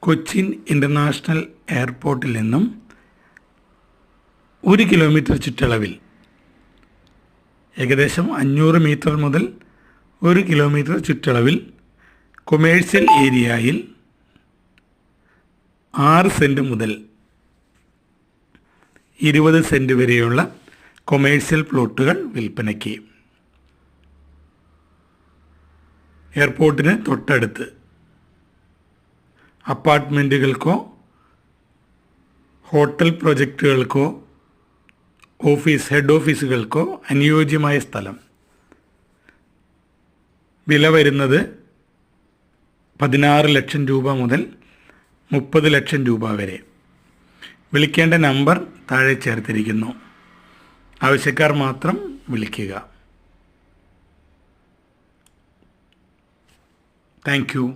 Cochin international എയർപോർട്ടിൽ നിന്നും 1 kilometre ചുറ്റളവിൽ ഏകദേശം 500 മീറ്റർ മുതൽ 1 കിലോമീറ്റർ ചുറ്റളവിൽ കൊമേഴ്സ്യൽ ഏരിയയിൽ 6 സെൻറ്റ് മുതൽ 20 സെൻറ്റ് വരെയുള്ള കൊമേഴ്സ്യൽ പ്ലോട്ടുകൾ വിൽപ്പനയ്ക്ക്. എയർപോർട്ടിന് തൊട്ടടുത്ത് അപ്പാർട്ട്മെൻറ്റുകൾക്കോ ഹോട്ടൽ പ്രൊജക്റ്റുകൾക്കോ ഹെഡ് ഓഫീസുകൾക്കോ അനുയോജ്യമായ സ്ഥലം. വില വരുന്നത് 16 ലക്ഷം രൂപ മുതൽ 30 ലക്ഷം രൂപ വരെ. വിളിക്കേണ്ട നമ്പർ താഴെ ചേർത്തിരിക്കുന്നു. ആവശ്യക്കാർ മാത്രം വിളിക്കുക. Thank you.